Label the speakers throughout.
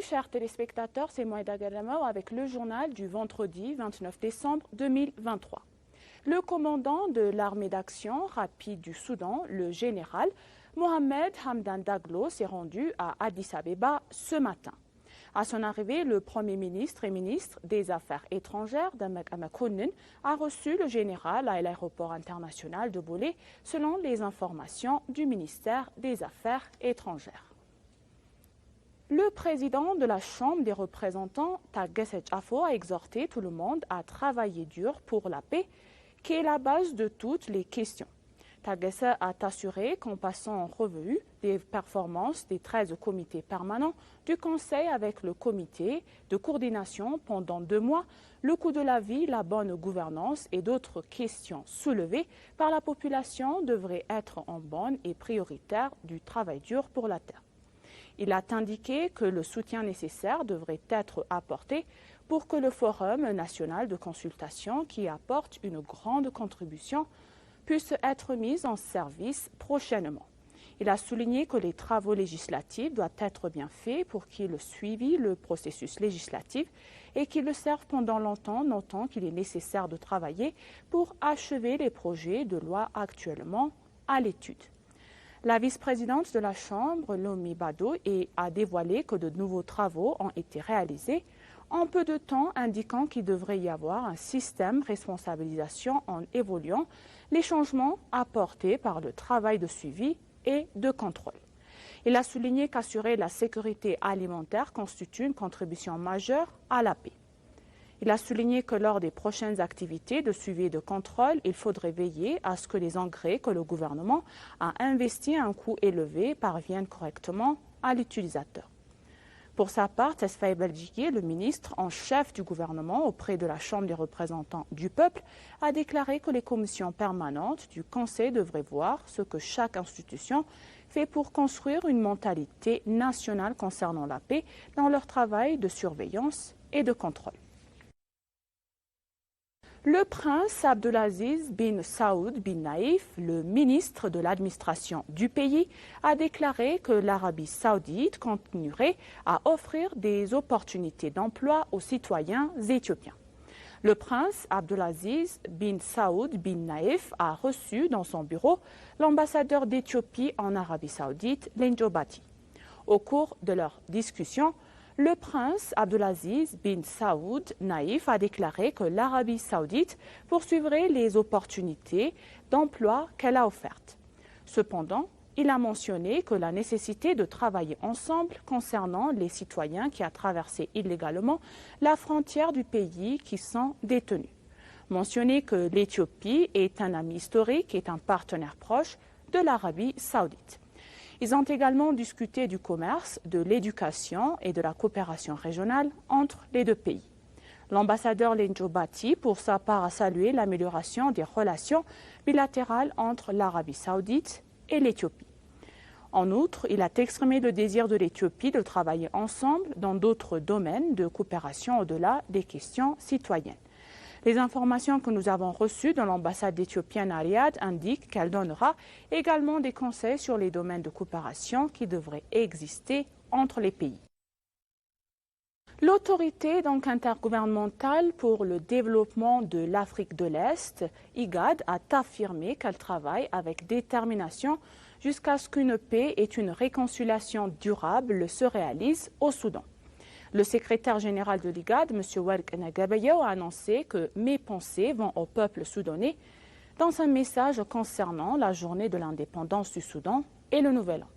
Speaker 1: chers téléspectateurs, c'est Moïda Galamao avec le journal du vendredi 29 décembre 2023. Le commandant de l'armée d'action rapide du Soudan, le général Mohamed Hamdan Daglo, s'est rendu à Addis Abeba ce matin. À son arrivée, le Premier ministre et ministre des Affaires étrangères, Damek Amakonnen, a reçu le général à l'aéroport international de Bolé, selon les informations du ministère des Affaires étrangères. Le président de la Chambre des représentants, Tagesset Afo, a exhorté tout le monde à travailler dur pour la paix, qui est la base de toutes les questions. Tagesset a assuré qu'en passant en revue des performances des 13 comités permanents du Conseil avec le comité de coordination pendant 2 mois, le coût de la vie, la bonne gouvernance et d'autres questions soulevées par la population devraient être en bonne et prioritaire du travail dur pour la terre. Il a indiqué que le soutien nécessaire devrait être apporté pour que le Forum national de consultation, qui apporte une grande contribution, puisse être mis en service prochainement. Il a souligné que les travaux législatifs doivent être bien faits pour qu'ils suivent le processus législatif et qu'ils le servent pendant longtemps, notant qu'il est nécessaire de travailler pour achever les projets de loi actuellement à l'étude. La vice-présidente de la Chambre, Lomi Bado, a dévoilé que de nouveaux travaux ont été réalisés en peu de temps, indiquant qu'il devrait y avoir un système de responsabilisation en évoluant les changements apportés par le travail de suivi et de contrôle. Il a souligné qu'assurer la sécurité alimentaire constitue une contribution majeure à la paix. Il a souligné que lors des prochaines activités de suivi et de contrôle, il faudrait veiller à ce que les engrais que le gouvernement a investis à un coût élevé parviennent correctement à l'utilisateur. Pour sa part, Tesfaye Beldjiki, le ministre en chef du gouvernement auprès de la Chambre des représentants du peuple, a déclaré que les commissions permanentes du Conseil devraient voir ce que chaque institution fait pour construire une mentalité nationale concernant la paix dans leur travail de surveillance et de contrôle. Le prince Abdulaziz bin Saoud bin Naïf, le ministre de l'administration du pays, a déclaré que l'Arabie saoudite continuerait à offrir des opportunités d'emploi aux citoyens éthiopiens. Le prince Abdulaziz bin Saoud bin Naïf a reçu dans son bureau l'ambassadeur d'Éthiopie en Arabie saoudite, Lenjo Bati. Au cours de leur discussion, le prince Abdulaziz bin Saoud Naïf a déclaré que l'Arabie saoudite poursuivrait les opportunités d'emploi qu'elle a offertes. Cependant, il a mentionné que la nécessité de travailler ensemble concernant les citoyens qui ont traversé illégalement la frontière du pays qui sont détenus. Mentionné que l'Éthiopie est un ami historique et un partenaire proche de l'Arabie saoudite. Ils ont également discuté du commerce, de l'éducation et de la coopération régionale entre les deux pays. L'ambassadeur Lenjo Bati, pour sa part, a salué l'amélioration des relations bilatérales entre l'Arabie saoudite et l'Éthiopie. En outre, il a exprimé le désir de l'Éthiopie de travailler ensemble dans d'autres domaines de coopération au-delà des questions citoyennes. Les informations que nous avons reçues de l'ambassade éthiopienne à Riyad indiquent qu'elle donnera également des conseils sur les domaines de coopération qui devraient exister entre les pays. L'autorité intergouvernementale pour le développement de l'Afrique de l'Est, IGAD, a affirmé qu'elle travaille avec détermination jusqu'à ce qu'une paix et une réconciliation durable se réalisent au Soudan. Le secrétaire général de l'IGAD, M. Warq Nagabayo, a annoncé que « mes pensées vont au peuple soudanais » dans un message concernant la journée de l'indépendance du Soudan et le Nouvel An.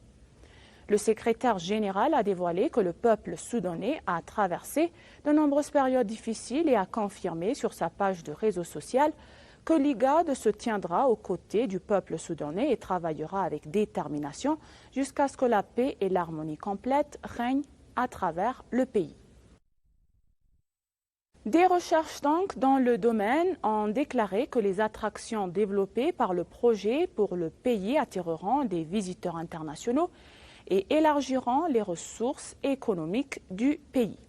Speaker 1: Le secrétaire général a dévoilé que le peuple soudanais a traversé de nombreuses périodes difficiles et a confirmé sur sa page de réseau social que l'IGAD se tiendra aux côtés du peuple soudanais et travaillera avec détermination jusqu'à ce que la paix et l'harmonie complète règnent à travers le pays. Des recherches donc dans le domaine ont déclaré que les attractions développées par le projet pour le pays attireront des visiteurs internationaux et élargiront les ressources économiques du pays.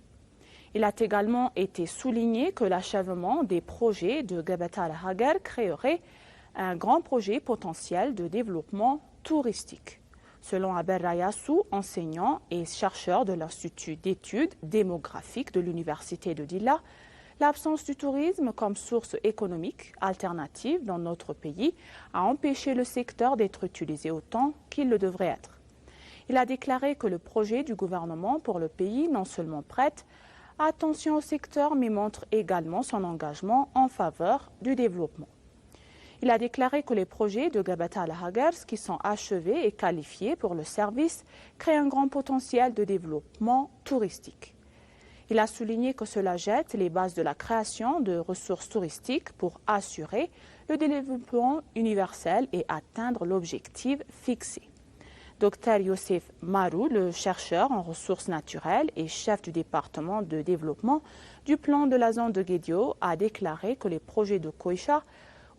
Speaker 1: Il a également été souligné que l'achèvement des projets de Gabata al-Hagar créerait un grand projet potentiel de développement touristique. Selon Aber Rayassou, enseignant et chercheur de l'Institut d'études démographiques de l'Université de Dilla, l'absence du tourisme comme source économique alternative dans notre pays a empêché le secteur d'être utilisé autant qu'il le devrait être. Il a déclaré que le projet du gouvernement pour le pays non seulement prête attention au secteur, mais montre également son engagement en faveur du développement. Il a déclaré que les projets de Gabata al-Hagers qui sont achevés et qualifiés pour le service créent un grand potentiel de développement touristique. Il a souligné que cela jette les bases de la création de ressources touristiques pour assurer le développement universel et atteindre l'objectif fixé. Dr Youssef Marou, le chercheur en ressources naturelles et chef du département de développement du plan de la zone de Guédio, a déclaré que les projets de Koïcha,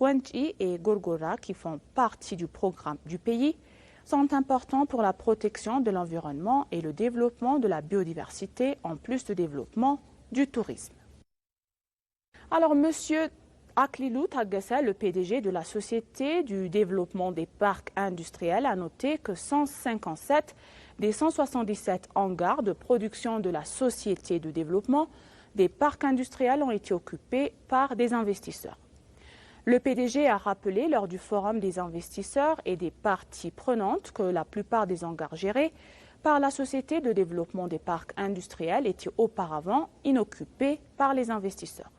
Speaker 1: Wenji et Gorgora, qui font partie du programme du pays, sont importants pour la protection de l'environnement et le développement de la biodiversité, en plus du développement du tourisme. Alors, Monsieur Aklilou Tagassa, le PDG de la Société du développement des parcs industriels, a noté que 157 des 177 hangars de production de la Société de développement des parcs industriels ont été occupés par des investisseurs. Le PDG a rappelé lors du forum des investisseurs et des parties prenantes que la plupart des hangars gérés par la Société de développement des parcs industriels étaient auparavant inoccupés par les investisseurs.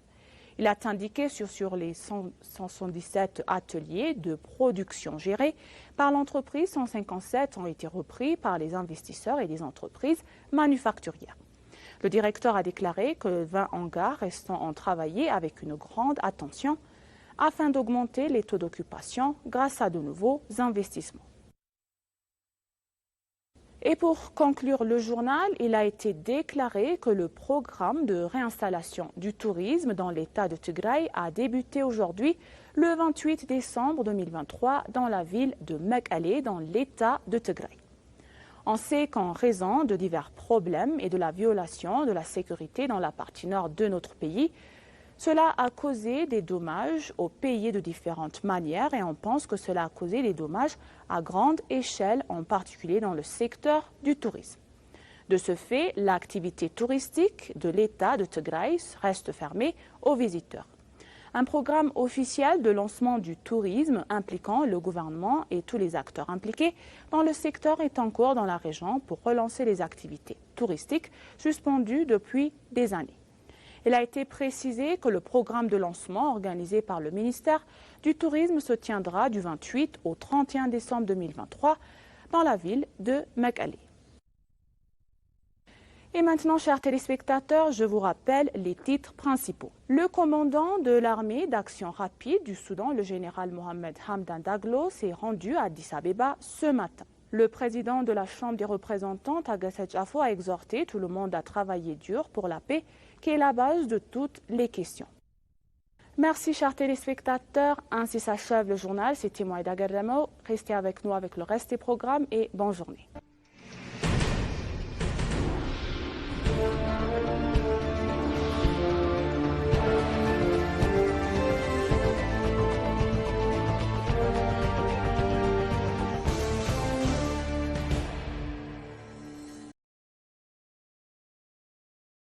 Speaker 1: Il a indiqué que sur les 177 ateliers de production gérés par l'entreprise, 157 ont été repris par les investisseurs et des entreprises manufacturières. Le directeur a déclaré que 20 hangars restants ont travaillé avec une grande attention afin d'augmenter les taux d'occupation grâce à de nouveaux investissements. Et pour conclure le journal, il a été déclaré que le programme de réinstallation du tourisme dans l'État de Tigray a débuté aujourd'hui, le 28 décembre 2023, dans la ville de Mekelle, dans l'État de Tigray. On sait qu'en raison de divers problèmes et de la violation de la sécurité dans la partie nord de notre pays, cela a causé des dommages aux pays de différentes manières et on pense que cela a causé des dommages à grande échelle, en particulier dans le secteur du tourisme. De ce fait, l'activité touristique de l'État de Tigray reste fermée aux visiteurs. Un programme officiel de lancement du tourisme impliquant le gouvernement et tous les acteurs impliqués dans le secteur est en cours dans la région pour relancer les activités touristiques suspendues depuis des années. Il a été précisé que le programme de lancement organisé par le ministère du Tourisme se tiendra du 28 au 31 décembre 2023 dans la ville de Mekelle. Et maintenant, chers téléspectateurs, je vous rappelle les titres principaux. Le commandant de l'armée d'action rapide du Soudan, le général Mohamed Hamdan Daglo, s'est rendu à Addis Abeba ce matin. Le président de la Chambre des représentants, Tagassa Jafo, a exhorté tout le monde à travailler dur pour la paix, qui est la base de toutes les questions. Merci, chers téléspectateurs. Ainsi s'achève le journal. C'était Moïda Garramo. Restez avec nous avec le reste des programmes et bonne journée.